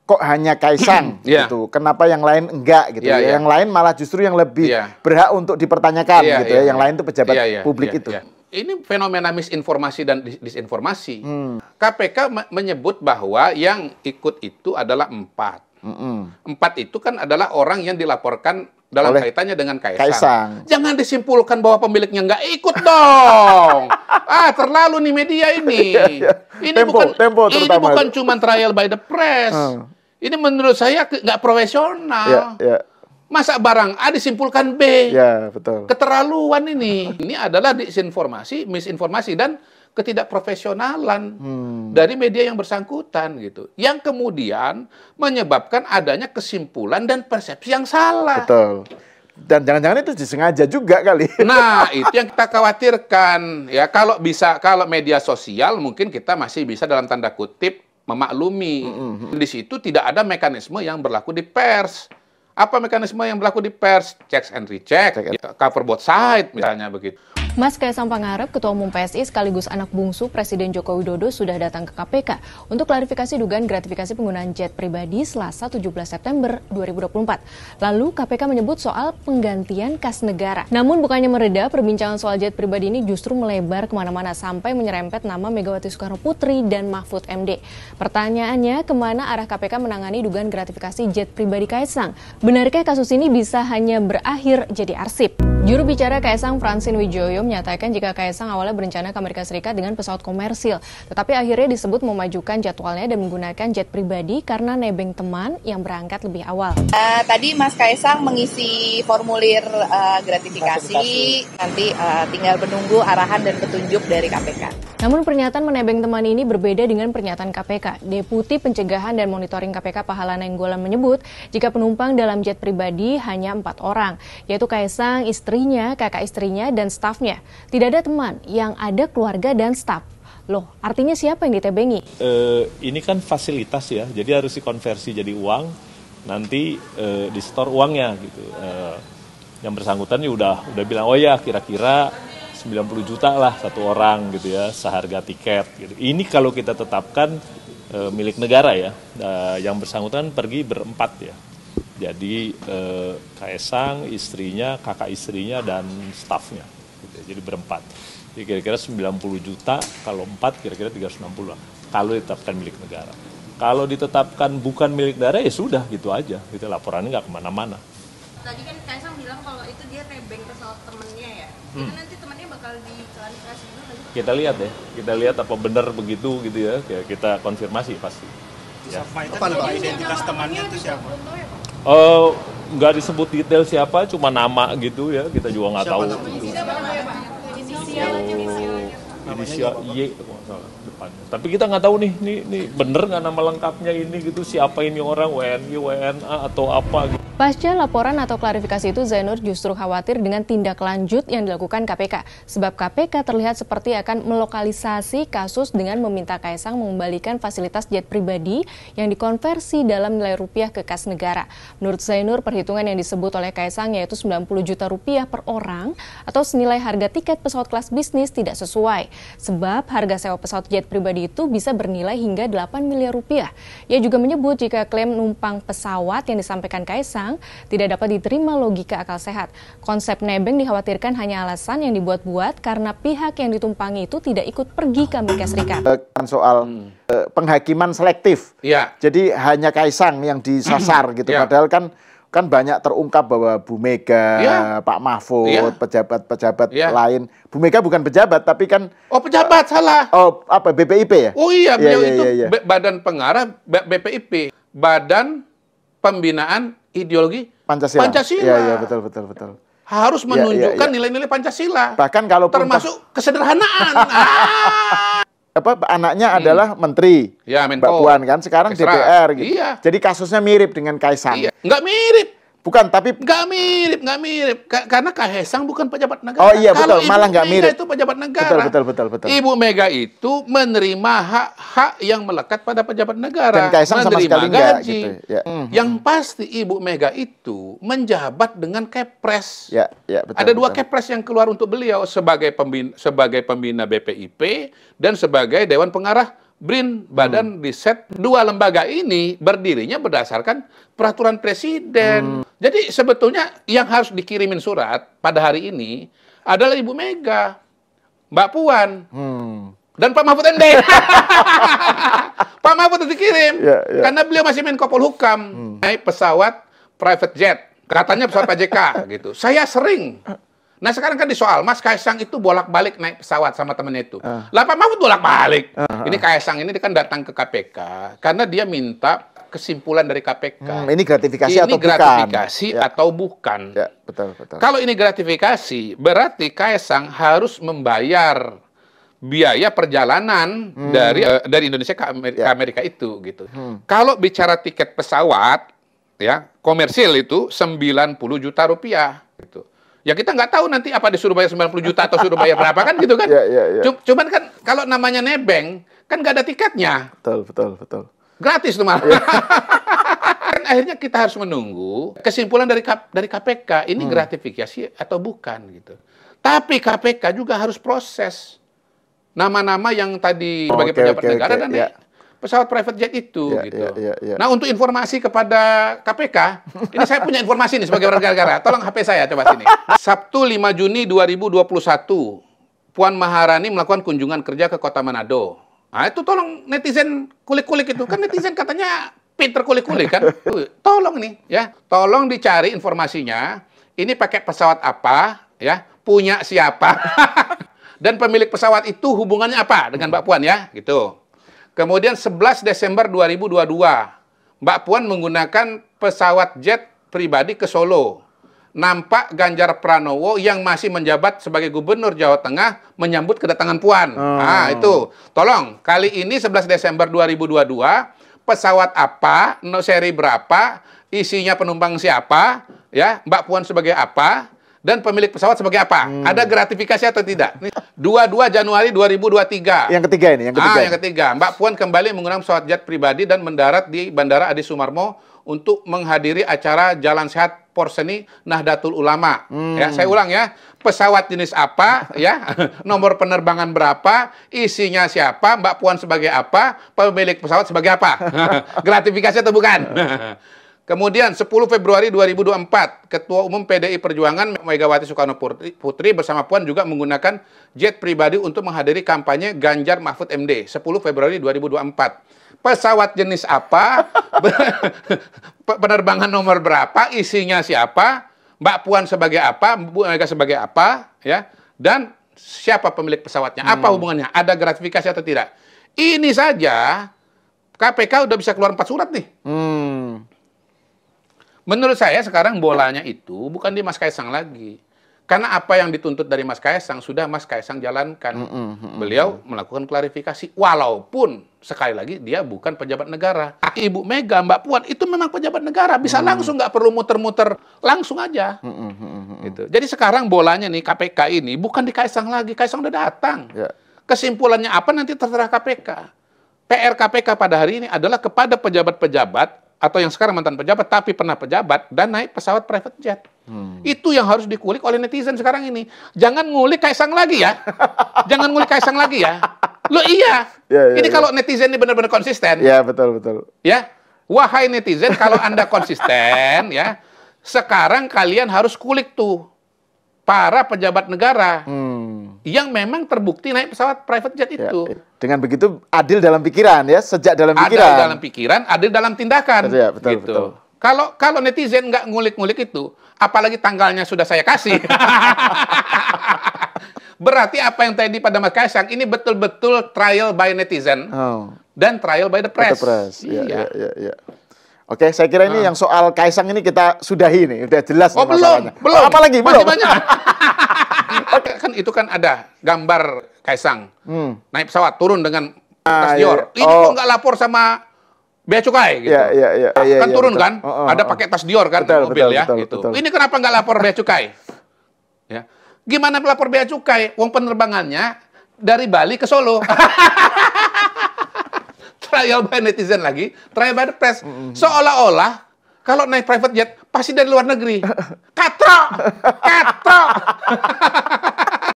kok hanya Kaisang gitu, kenapa yang lain enggak gitu ya? Yang lain malah justru yang lebih berhak untuk dipertanyakan gitu ya. Yang lain itu pejabat publik itu. Ini fenomena misinformasi dan disinformasi. KPK menyebut bahwa yang ikut itu adalah 4. 4 itu kan adalah orang yang dilaporkan dalam kaitannya dengan Kaisang. Jangan disimpulkan bahwa pemiliknya nggak ikut dong. Terlalu nih media ini. Ini bukan cuma trial by the press. Ini menurut saya nggak profesional. Masa barang A disimpulkan B. Betul. Keterlaluan ini. Ini adalah disinformasi, misinformasi, dan ketidakprofesionalan dari media yang bersangkutan gitu. Yang kemudian menyebabkan adanya kesimpulan dan persepsi yang salah. Betul. Dan jangan-jangan itu disengaja juga kali. Nah, itu yang kita khawatirkan. Ya, kalau media sosial mungkin kita masih bisa dalam tanda kutip memaklumi. Di situ tidak ada mekanisme yang berlaku di pers. Apa mekanisme yang berlaku di pers? Checks and recheck, cover both side misalnya begitu. Mas Kaisang Pangarep, Ketua Umum PSI sekaligus anak bungsu Presiden Joko Widodo sudah datang ke KPK untuk klarifikasi dugaan gratifikasi penggunaan jet pribadi Selasa 17 September 2024. Lalu KPK menyebut soal penggantian kas negara. Namun bukannya mereda, perbincangan soal jet pribadi ini justru melebar kemana-mana sampai menyerempet nama Megawati Soekarno Putri dan Mahfud MD. Pertanyaannya, kemana arah KPK menangani dugaan gratifikasi jet pribadi Kaisang? Benarkah kasus ini bisa hanya berakhir jadi arsip? Juru bicara Kaisang, Francine Wijaya, menyatakan jika Kaisang awalnya berencana ke Amerika Serikat dengan pesawat komersil, tetapi akhirnya disebut memajukan jadwalnya dan menggunakan jet pribadi karena nebeng teman yang berangkat lebih awal. Tadi Mas Kaisang mengisi formulir gratifikasi, nanti tinggal menunggu arahan dan petunjuk dari KPK. Namun pernyataan menebeng teman ini berbeda dengan pernyataan KPK. Deputi Pencegahan dan Monitoring KPK Pahala Nainggolan menyebut jika penumpang dalam jet pribadi hanya 4 orang, yaitu Kaisang, istrinya, kakak istrinya, dan stafnya. Tidak ada teman, yang ada keluarga dan staf. Loh, artinya siapa yang ditebengi? Ini kan fasilitas ya, jadi harus dikonversi jadi uang, nanti di-store uangnya gitu. Yang bersangkutan ya udah bilang, oh ya kira-kira 90 juta lah satu orang gitu ya, seharga tiket gitu. Ini kalau kita tetapkan milik negara ya, yang bersangkutan pergi berempat ya. Jadi Kaisang, istrinya, kakak istrinya, dan stafnya. Gitu. Jadi berempat. Jadi kira-kira 90 juta, kalau 4 kira-kira 360 lah. Kalau ditetapkan milik negara. Kalau ditetapkan bukan milik negara ya sudah gitu aja. Gitu, laporannya nggak kemana-mana. Tadi kan Kaisang bilang kalau itu dia nebeng pesawat temennya ya. Itu nanti temannya bakal diklarifikasi dulu lagi. Kita lihat ya, kita lihat apa benar begitu gitu ya. Kita konfirmasi pasti. Ya. Apa identitas temannya itu siapa? Nggak disebut detail siapa, cuma nama gitu ya, kita juga nggak tahu. Inisial Y depannya. Tapi kita nggak tahu nih bener nggak nama lengkapnya ini gitu, siapa ini orang, WNI, WNA atau apa gitu. Pasca laporan atau klarifikasi itu, Zainur justru khawatir dengan tindak lanjut yang dilakukan KPK. Sebab KPK terlihat seperti akan melokalisasi kasus dengan meminta Kaisang mengembalikan fasilitas jet pribadi yang dikonversi dalam nilai rupiah ke kas negara. Menurut Zainur, perhitungan yang disebut oleh Kaisang yaitu 90 juta rupiah per orang atau senilai harga tiket pesawat kelas bisnis tidak sesuai. Sebab harga sewa pesawat jet pribadi itu bisa bernilai hingga 8 miliar rupiah. Ia juga menyebut jika klaim numpang pesawat yang disampaikan Kaisang tidak dapat diterima logika akal sehat. Konsep nebeng dikhawatirkan hanya alasan yang dibuat-buat karena pihak yang ditumpangi itu tidak ikut pergi ke Amerika Serikat. Soal penghakiman selektif. Jadi hanya Kaisang yang disasar gitu. Padahal kan banyak terungkap bahwa Bu Mega, Pak Mahfud, pejabat-pejabat lain. Bu Mega bukan pejabat, tapi kan... Oh, pejabat, salah. Oh, apa, BPIP ya? Oh iya, beliau itu badan pengarah BPIP. Badan Pembinaan Ideologi Pancasila. Iya, betul. Harus menunjukkan nilai-nilai Pancasila. Bahkan kalau termasuk kesederhanaan. Anaknya adalah menteri, Mbak Puan kan, sekarang DPR gitu. Jadi kasusnya mirip dengan Kaisang. Nggak mirip. Bukan, tapi nggak mirip. Karena Kaisang bukan pejabat negara. Oh iya, betul. Malah nggak mirip. Itu pejabat negara. Betul. Ibu Mega itu menerima hak-hak yang melekat pada pejabat negara. Dan Kaisang sama sekali nggak gitu. Yang pasti Ibu Mega itu menjabat dengan Kepres. Betul. Ada 2 Kepres yang keluar untuk beliau sebagai pembina BPIP dan sebagai Dewan Pengarah BRIN, Badan Riset, dua lembaga ini berdirinya berdasarkan peraturan presiden. Jadi sebetulnya yang harus dikirimin surat pada hari ini adalah Ibu Mega, Mbak Puan, dan Pak Mahfud MD. Pak Mahfud itu dikirim, karena beliau masih Menko Polhukam, naik pesawat private jet, katanya pesawat PJK gitu. Saya sering. Nah sekarang kan disoal, Mas Kaisang itu bolak-balik naik pesawat sama temennya itu. Lah Pak Mahfud bolak-balik. Ini Kaisang ini kan datang ke KPK karena dia minta kesimpulan dari KPK. Ini gratifikasi ini atau gratifikasi bukan? atau bukan? Ya, betul, betul. Kalau ini gratifikasi, berarti Kaisang harus membayar biaya perjalanan dari Indonesia ke Amerika itu gitu. Kalau bicara tiket pesawat ya komersil itu 90 juta rupiah gitu. Ya kita nggak tahu nanti apa disuruh bayar 90 juta atau suruh bayar berapa kan gitu kan. Cuman kan kalau namanya nebeng kan nggak ada tiketnya. Betul. Gratis tuh malah. Kan akhirnya kita harus menunggu kesimpulan dari KPK ini gratifikasi atau bukan gitu. Tapi KPK juga harus proses nama-nama yang tadi sebagai pejabat negara dan pesawat private jet itu gitu. Nah, untuk informasi kepada KPK, ini saya punya informasi nih sebagai warga negara. Tolong HP saya coba sini. Sabtu 5 Juni 2021, Puan Maharani melakukan kunjungan kerja ke Kota Manado. Nah, itu tolong netizen kulik-kulik itu. Kan netizen katanya pinter kulik-kulik kan. Tolong nih ya, tolong dicari informasinya. Ini pakai pesawat apa ya? Punya siapa? Dan pemilik pesawat itu hubungannya apa dengan Mbak Puan ya? Gitu. Kemudian 11 Desember 2022, Mbak Puan menggunakan pesawat jet pribadi ke Solo. Nampak Ganjar Pranowo yang masih menjabat sebagai Gubernur Jawa Tengah menyambut kedatangan Puan. Nah, itu. Tolong, kali ini 11 Desember 2022, pesawat apa, seri berapa, isinya penumpang siapa, ya, Mbak Puan sebagai apa, dan pemilik pesawat sebagai apa? Ada gratifikasi atau tidak? 22 Januari 2023. Yang ketiga ini, yang ketiga. Yang ketiga. Mbak Puan kembali menggunakan pesawat jet pribadi dan mendarat di Bandara Adi Sumarmo untuk menghadiri acara Jalan Sehat Porseni Nahdlatul Ulama. Ya, saya ulang ya. Pesawat jenis apa, ya, nomor penerbangan berapa, isinya siapa, Mbak Puan sebagai apa, pemilik pesawat sebagai apa. Gratifikasi atau bukan? Kemudian 10 Februari 2024, Ketua Umum PDI Perjuangan Megawati Soekarno Putri bersama Puan juga menggunakan jet pribadi untuk menghadiri kampanye Ganjar Mahfud MD 10 Februari 2024. Pesawat jenis apa, penerbangan nomor berapa, isinya siapa, Mbak Puan sebagai apa, Bu Mega sebagai apa, ya, dan siapa pemilik pesawatnya, apa hubungannya, ada gratifikasi atau tidak. Ini saja KPK udah bisa keluar 4 surat nih. Menurut saya sekarang bolanya itu bukan di Mas Kaisang lagi. Karena apa yang dituntut dari Mas Kaisang sudah Mas Kaisang jalankan. Beliau melakukan klarifikasi. Walaupun sekali lagi dia bukan pejabat negara. Ibu Mega, Mbak Puan itu memang pejabat negara. Bisa langsung, nggak perlu muter-muter. Langsung aja. Gitu. Jadi sekarang bolanya nih KPK ini bukan di Kaisang lagi. Kaisang udah datang. Kesimpulannya apa nanti terserah KPK. PR KPK pada hari ini adalah kepada pejabat-pejabat atau yang sekarang mantan pejabat tapi pernah pejabat dan naik pesawat private jet. Itu yang harus dikulik oleh netizen sekarang ini. Jangan ngulik Kaisang lagi ya. Jangan ngulik Kaisang lagi ya. Loh iya. Ini kalau netizen ini benar-benar konsisten. Ya, betul. Ya. Wahai netizen, kalau Anda konsisten ya, sekarang kalian harus kulik tuh para pejabat negara yang memang terbukti naik pesawat private jet itu. Dengan begitu adil dalam pikiran ya, sejak dalam pikiran. Adil dalam pikiran, adil dalam tindakan. Ya, betul, gitu. betul. Kalau netizen nggak ngulik-ngulik itu, apalagi tanggalnya sudah saya kasih. Berarti apa yang tadi pada Mas Kaisang ini betul-betul trial by netizen dan trial by the press. Iya. Oke, saya kira ini yang soal Kaisang ini kita sudahi nih, udah jelas masalahnya. Belum. Apalagi masih banyak. Kan itu kan ada gambar Kaisang naik pesawat turun dengan tas Dior. Ini kok nggak lapor sama Bea Cukai gitu. Kan turun betul. Kan? Ada pakai tas Dior kan mobil ya gitu. Betul. Ini kenapa nggak lapor Bea Cukai? Ya. Gimana melapor Bea Cukai? Wong penerbangannya dari Bali ke Solo. Trial by netizen lagi, trial by the press. Seolah-olah kalau naik private jet pasti dari luar negeri. Katro.